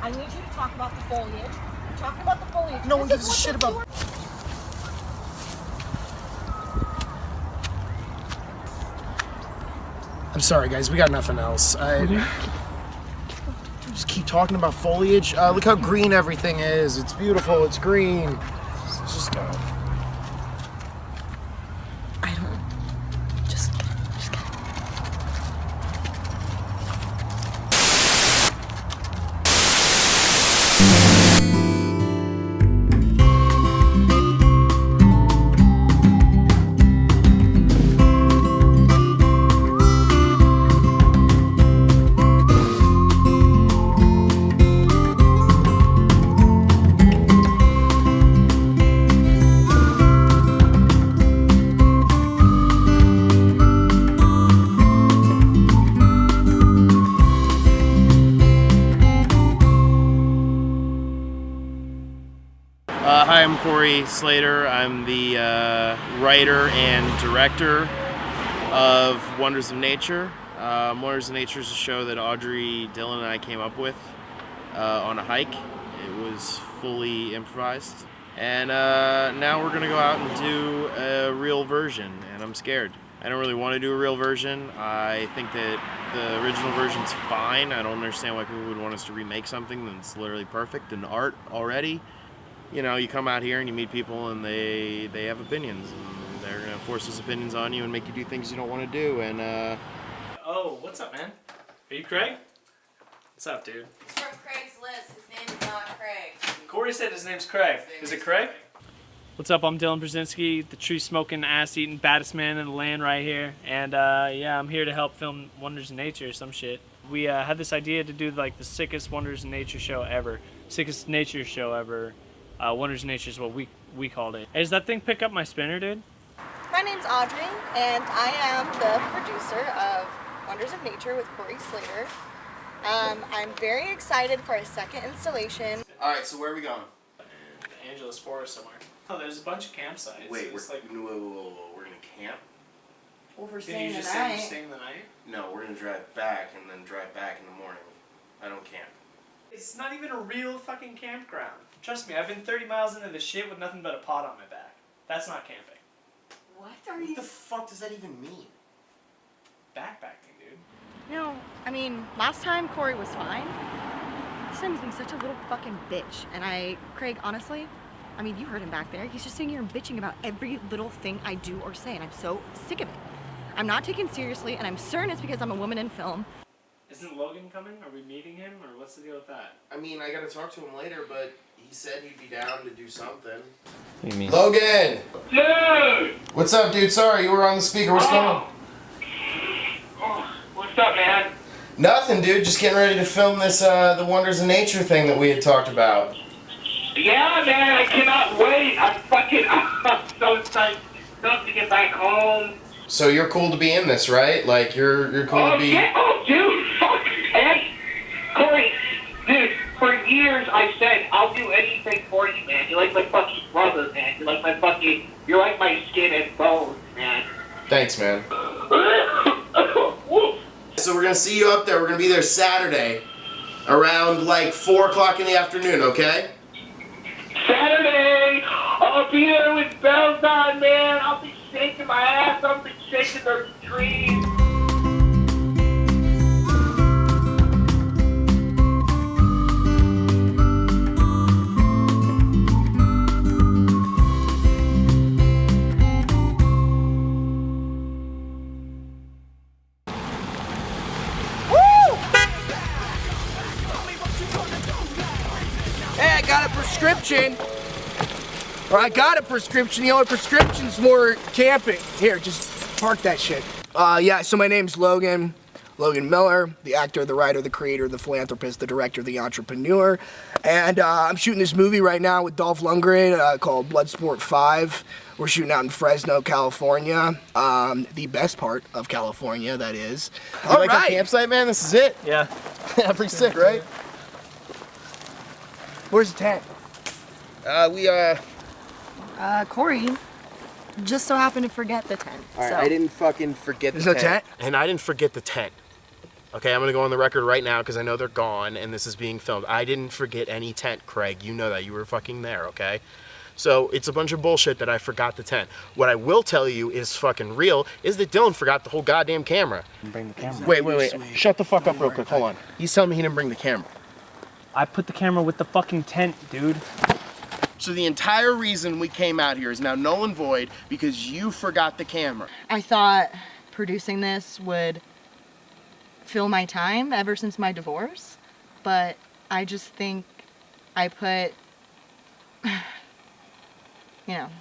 I need you to talk about the foliage. We're talking about the foliage. No one gives a shit about... I'm sorry, guys. We got nothing else. Just keep talking about foliage. Look how green everything is. It's beautiful. It's green. It's just... I don't... Just kidding. Hi, I'm Slater. I'm the writer and director of Wonders of Nature. Wonders of Nature is a show that Audri, Dylan, and I came up with on a hike. It was fully improvised. And now we're going to go out and do a real version, and I'm scared. I don't really want to do a real version. I think that the original version's fine. I don't understand why people would want us to remake something that's literally perfect in art already. You know, you come out here and you meet people and they have opinions, and they're gonna force those opinions on you and make you do things you don't want to do. And oh, what's up, man? Are you Craig? What's up, dude? It's from Craig's list. His name is not Craig. Corey said his name's Craig. Is it Craig? What's up? I'm Dylan Burzinski, the tree-smoking, ass-eating, baddest man in the land right here. And yeah, I'm here to help film Wonders of Nature or some shit. We had this idea to do like the sickest Wonders of Nature show ever. Sickest nature show ever. Wonders of Nature is what we called it. Hey, does that thing pick up my spinner, dude? My name's Audrey, and I am the producer of Wonders of Nature with Corey Slater. I'm very excited for a second installation. Alright, so where are we going? Angeles Forest somewhere. Oh, there's a bunch of campsites. Wait, whoa, we're gonna camp? Well, we're Did staying you just the say night. you're staying the night? No, we're gonna drive back and then drive back in the morning. I don't camp. It's not even a real fucking campground. Trust me, I've been 30 miles into this shit with nothing but a pot on my back. That's not camping. What are What you... the fuck does that even mean? Backpacking, dude. No, I mean, last time Corey was fine. This time he's being such a little fucking bitch. And Craig, honestly, I mean, you heard him back there. He's just sitting here and bitching about every little thing I do or say, and I'm so sick of it. I'm not taken seriously, and I'm certain it's because I'm a woman in film. Isn't Logan coming? Are we meeting him, or what's the deal with that? I mean, I gotta talk to him later, but he said he'd be down to do something. what do you mean? Logan! Dude! What's up, dude? Sorry, you were on the speaker. What's going on? Oh, what's up, man? Nothing, dude. Just getting ready to film this, the Wonders of Nature thing that we had talked about. Yeah, man, I cannot wait. I'm so excited to get back home. So you're cool to be in this, right? Like, you're cool to be... Yeah. Oh, dude, fuck. Hey, Corey, dude, for years I said, I'll do anything for you, man. You're like my fucking brother, man. You're like my skin and bones, man. Thanks, man. So we're gonna see you up there. We're gonna be there Saturday around like 4 o'clock in the afternoon, okay? Saturday, I'll be there with bells on, man. I'll be shaking my ass. I'll be shaking those trees. Hey, I got a prescription. Or I got a prescription. The only prescription's more camping. Here, just park that shit. Yeah, so my name's Logan Miller, the actor, the writer, the creator, the philanthropist, the director, the entrepreneur. And I'm shooting this movie right now with Dolph Lundgren called Bloodsport 5. We're shooting out in Fresno, California. The best part of California, that is. You like our campsite, man? This is it. Yeah. Pretty sick, right? Where's the tent? Corey just so happened to forget the tent. Alright, I didn't fucking forget There's the no tent. tent? And I didn't forget the tent. Okay, I'm gonna go on the record right now because I know they're gone and this is being filmed. I didn't forget any tent, Craig. You know that. You were fucking there, okay? So it's a bunch of bullshit that I forgot the tent. What I will tell you is fucking real is that Dylan forgot the whole goddamn camera. Bring the camera. Wait. Shut the fuck up real quick. Hold on. He's telling me he didn't bring the camera. I put the camera with the fucking tent, dude. So the entire reason we came out here is now null and void because you forgot the camera. I thought producing this would fill my time ever since my divorce, but I just think I put,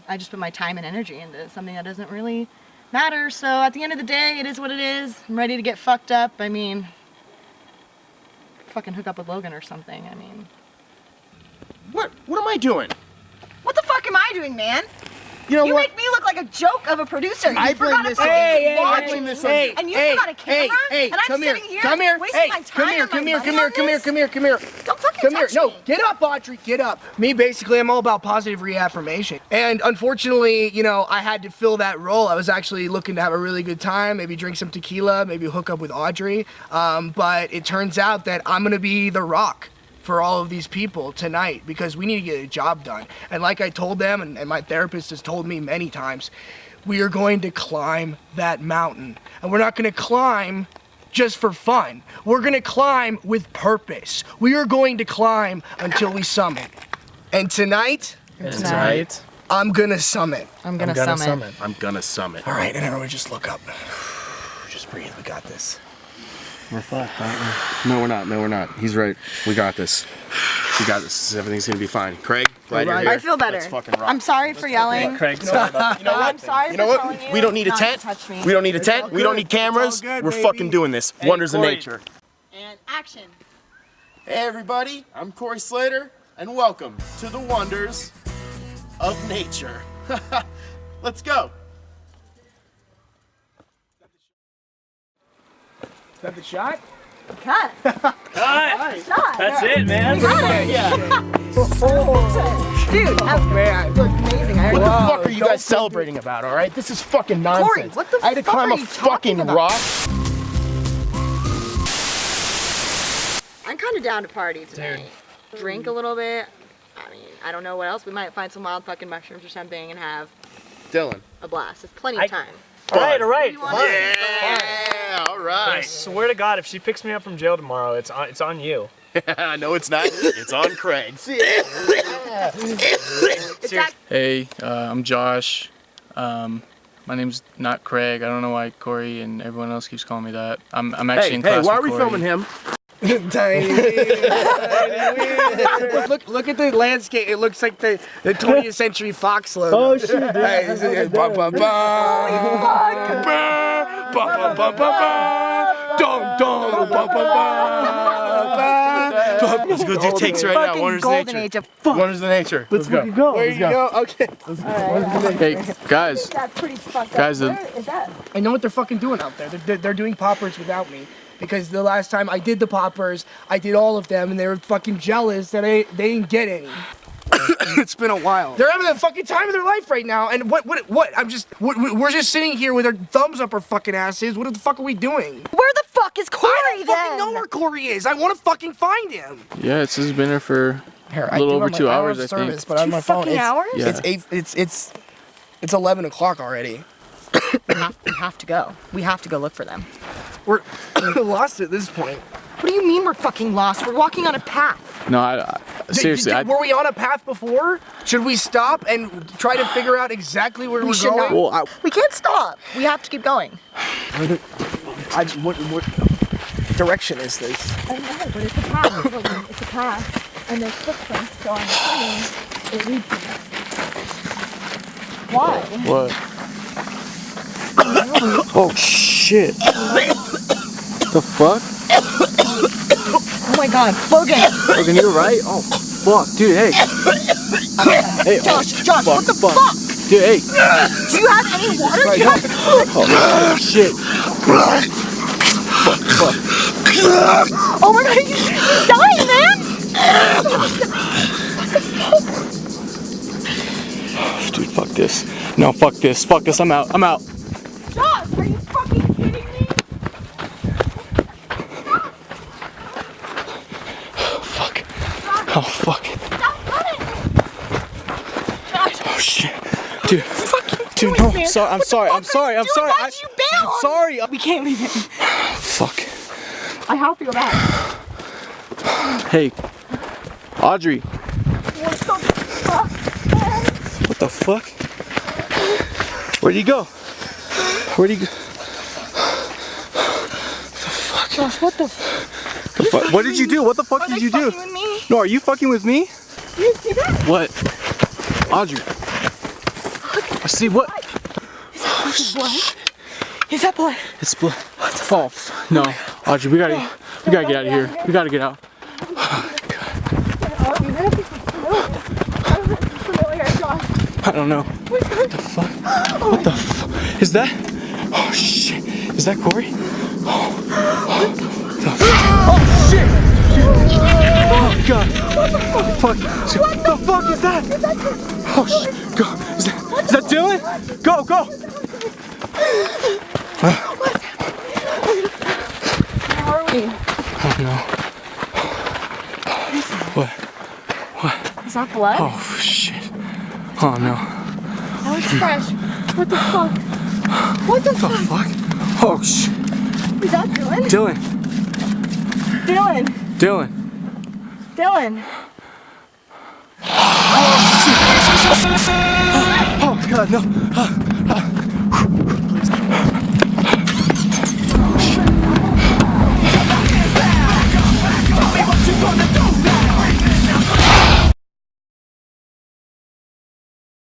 I just put my time and energy into something that doesn't really matter. So at the end of the day, it is what it is. I'm ready to get fucked up. I mean, fucking hook up with Logan or something. I mean, What am I doing? what the fuck am I doing, man? You know You what? make me look like a joke of a producer. I You bring forgot this to up. fucking watch I bring it. this up. And you forgot a camera, and I'm come here, sitting here come here, wasting hey, my time come here, and my come here, money come here, on come here, this? come here, come here. Don't fucking Come here, touch no, me. get up, Audri, get up. Me, basically, I'm all about positive reaffirmation. And unfortunately, I had to fill that role. I was actually looking to have a really good time, maybe drink some tequila, maybe hook up with Audri. But it turns out that I'm gonna be the rock for all of these people tonight because we need to get a job done. And like I told them, and my therapist has told me many times, we are going to climb that mountain. And we're not gonna climb just for fun. We're gonna climb with purpose. We are going to climb until we summit. And tonight, I'm gonna summit. I'm gonna summit. I'm gonna summit. All right, and everyone just look up. Just breathe, we got this. We're fucked, aren't we? No, we're not. He's right. We got this. We got this. Everything's gonna be fine. Craig, glad you're here. I feel better. Let's fucking rock. I'm sorry for yelling. Craig, sorry about You know what? I'm sorry You know for what? telling you We don't need a not to tent. touch me. We don't need a all tent. We don't good. need cameras. It's all good, We're baby. fucking doing this. Wonders of Corey. nature. And action. Hey everybody, I'm Corey Slater, and welcome to the wonders of nature. Let's go. Is that the shot? Cut. Cut. Shot. That's it, man. Dude, that Man. looked amazing. I What the already- fuck are you guys celebrating about, all right? This is fucking nonsense. Corey, what the I had to fuck climb are a you fucking talking about? rock. I'm kind of down to party tonight. Drink a little bit. I mean, I don't know what else. We might find some wild fucking mushrooms or something and have Dylan. a blast. It's plenty of time. All right. You want to- Yeah, all I right. swear to God, if she picks me up from jail tomorrow, it's on you. No, it's not. It's on Craig. It's act- Hey, I'm Josh. My name's not Craig. I don't know why Corey and everyone else keeps calling me that. I'm actually in class why are with we Corey. filming him? Tiny look at the landscape. It looks like the 20th Century Fox logo. Oh shit! Hey, this is ba ba ba ba ba ba ba ba dum dum ba ba ba. Let's go do takes right now. fucking Wonders of golden nature. age of fuck. Wonders of nature. Let's go. Where you go? Okay. Hey, guys. That's pretty fucked Guys, up. Where is that? I know what they're fucking doing out there. They're doing poppers without me. Because the last time I did the poppers, I did all of them, and they were fucking jealous that they didn't get any. It's been a while. They're having the fucking time of their life right now, and what? We're just sitting here with our thumbs up our fucking asses. What the fuck are we doing? Where the fuck is Corey I don't fucking then? know where Corey is. I want to fucking find him. Yeah, it's just been there for a little over 2 hours, I think. But on my phone, fucking hours? Yeah. it's 11 o'clock already. We have to go. We have to go look for them. We're lost at this point. What do you mean we're fucking lost? We're walking on a path. No, seriously. Were we on a path before? Should we stop and try to figure out exactly where we're should going? not. We can't stop. We have to keep going. What direction is this? I don't know, but it's a path. Logan, it's a path. And there's footprints, so I'm assuming it leads to them. Why? What? Oh shit. The fuck? Oh my god, Logan! Logan, you're right? Oh fuck, dude, hey. Hey, Josh, fuck, what the fuck? Dude, hey. Do you have any water? Do you have... Oh shit. Fuck. Oh my god, he's dying, man! Dude, fuck this. No, fuck this. Fuck this. I'm out. Josh, are you fucking kidding me? Oh fuck. Stop running! Oh shit. Dude. Dude, no. I'm sorry. I'm sorry. I'm sorry. I'm sorry. Why'd you bail? I'm sorry. We can't leave him. Fuck. I have to go back. Hey, Audrey. What the fuck, man? What the fuck? Where'd he go? Where'd he go? Josh, what the fuck? What did you do? What the fuck did you do? With me? No, are you fucking with me? Do you see that? What? Audrey. I see what? Is that fucking blood? Is that blood? It's blood. Oh, no. Audrey, we gotta get out of here. We gotta get out. I don't know. What the fuck? What the fuck? Is that? Oh shit. Is that Corey? Oh shit! Oh god! What the fuck? What the fuck is that? Oh shit! Go! Is that Dylan? Go! Go! Where are we? I don't know. What? What? Is that blood? Oh shit! Oh no! That looks fresh. What the fuck? What the fuck? Oh shit! Is that Dylan? Dylan! Dylan! Dylan! Dylan! Oh god, no!